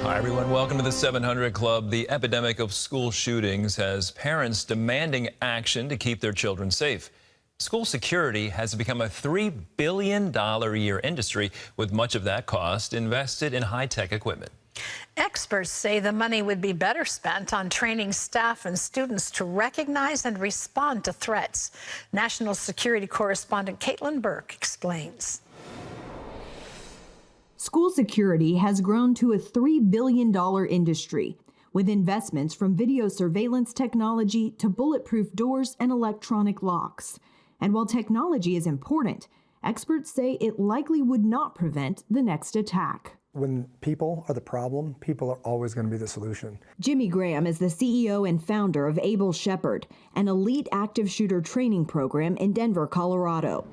Hi, everyone. Welcome to the 700 Club. The epidemic of school shootings has parents demanding action to keep their children safe. School security has become a $3 billion a year industry, with much of that cost invested in high-tech equipment. Experts say the money would be better spent on training staff and students to recognize and respond to threats. National security correspondent Caitlyn Burke explains. School security has grown to a $3 billion industry, with investments from video surveillance technology to bulletproof doors and electronic locks. And while technology is important, experts say it likely would not prevent the next attack. When people are the problem, people are always going to be the solution. Jimmy Graham is the CEO and founder of Able Shepherd, an elite active shooter training program in Denver, Colorado.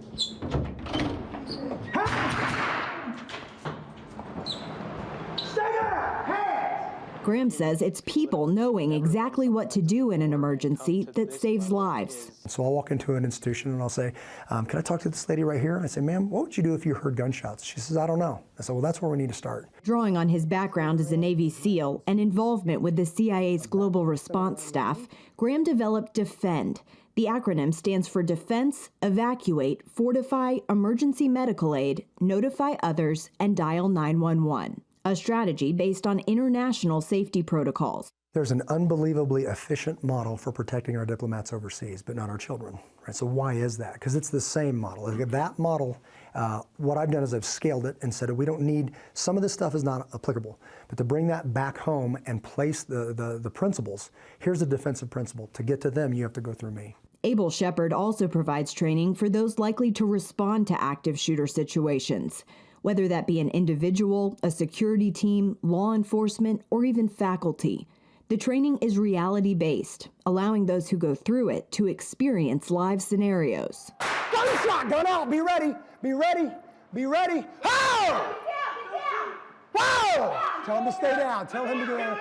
Graham says it's people knowing exactly what to do in an emergency that saves lives. So I'll walk into an institution and I'll say, can I talk to this lady right here? And I say, ma'am, what would you do if you heard gunshots? She says, I don't know. I said, well, that's where we need to start. Drawing on his background as a Navy SEAL and involvement with the CIA's Global Response Staff, Graham developed DEFEND. The acronym stands for Defense, Evacuate, Fortify, Emergency Medical Aid, Notify Others, and Dial 911. A strategy based on international safety protocols. There's an unbelievably efficient model for protecting our diplomats overseas, but not our children. Right? So why is that? Because it's the same model. That model, what I've done is I've scaled it and said we don't need, some of this stuff is not applicable, but to bring that back home and place the principles, here's a defensive principle. To get to them, you have to go through me. Able Shepherd also provides training for those likely to respond to active shooter situations, whether that be an individual, a security team, law enforcement, or even faculty. The training is reality-based, allowing those who go through it to experience live scenarios. Gunshot, gun out, be ready, be ready, be ready. How? Whoa! Tell him to stay down, tell him to go down.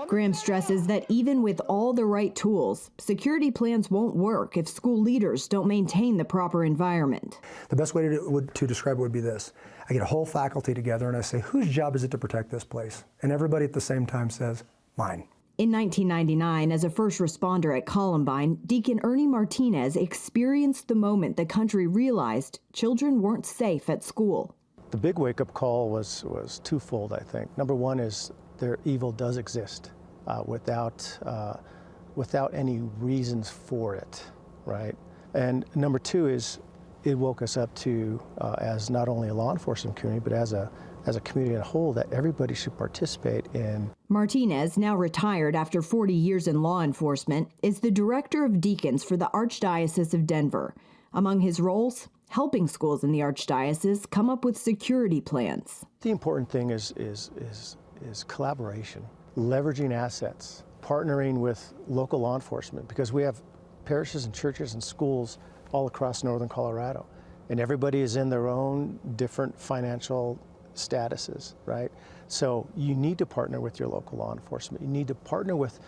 Graham stresses that even with all the right tools, security plans won't work if school leaders don't maintain the proper environment. The best way to describe it would be this. I get a whole faculty together and I say, whose job is it to protect this place? And everybody at the same time says, mine. In 1999, as a first responder at Columbine, Deacon Ernie Martinez experienced the moment the country realized children weren't safe at school. The big wake-up call was twofold, I think. Number one is their evil does exist without any reasons for it, right? And number two is it woke us up to, as not only a law enforcement community, but as a community as a whole, that everybody should participate in. Martinez, now retired after 40 years in law enforcement, is the director of deacons for the Archdiocese of Denver. Among his roles, helping schools in the Archdiocese come up with security plans. The important thing is collaboration, leveraging assets, partnering with local law enforcement, because we have parishes and churches and schools all across northern Colorado, and everybody is in their own different financial statuses, right? So you need to partner with your local law enforcement. You need to partner with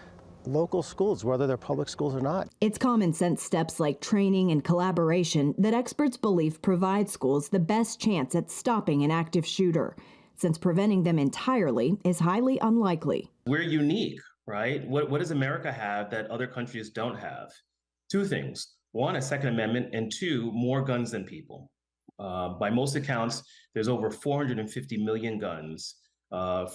local schools, whether they're public schools or not. It's common sense steps like training and collaboration that experts believe provide schools the best chance at stopping an active shooter, since preventing them entirely is highly unlikely. We're unique, right? What does America have that other countries don't have? Two things. One, a Second Amendment, and two, more guns than people. By most accounts, there's over 450 million guns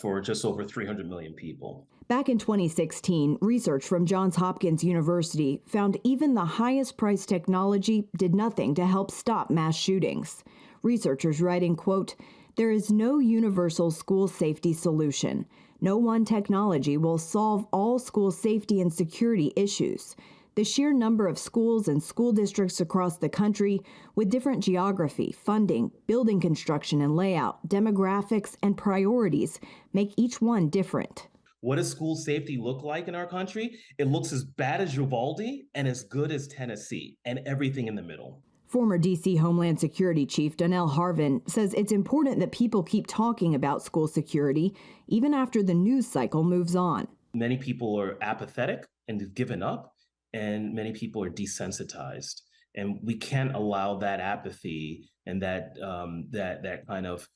for just over 300 million people. Back in 2016, research from Johns Hopkins University found even the highest priced technology did nothing to help stop mass shootings. Researchers writing, quote, "There is no universal school safety solution. No one technology will solve all school safety and security issues. The sheer number of schools and school districts across the country, with different geography, funding, building construction and layout, demographics, and priorities, make each one different." What does school safety look like in our country? It looks as bad as Uvalde and as good as Tennessee, and everything in the middle. Former D.C. Homeland Security Chief Donnell Harvin says it's important that people keep talking about school security even after the news cycle moves on. Many people are apathetic and have given up, and many people are desensitized. And we can't allow that apathy and that kind of,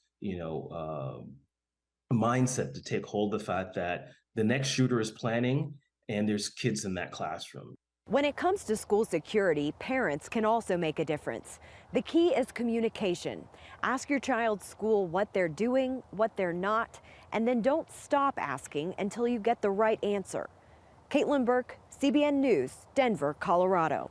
mindset to take hold of the fact that the next shooter is planning and there's kids in that classroom. When it comes to school security, parents can also make a difference. The key is communication. Ask your child's school what they're doing, what they're not, and then don't stop asking until you get the right answer. Caitlyn Burke, CBN News, Denver, Colorado.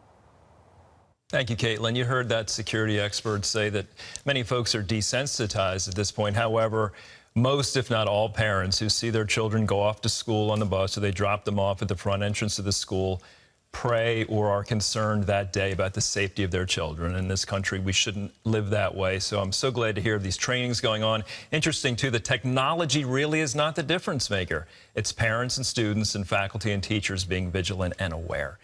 Thank you, Caitlyn. You heard that security expert say that many folks are desensitized at this point. However, most, if not all, parents who see their children go off to school on the bus or they drop them off at the front entrance of the school pray or are concerned that day about the safety of their children. In this country, we shouldn't live that way. So I'm so glad to hear of these trainings going on. Interesting, too, the technology really is not the difference maker. It's parents and students and faculty and teachers being vigilant and aware.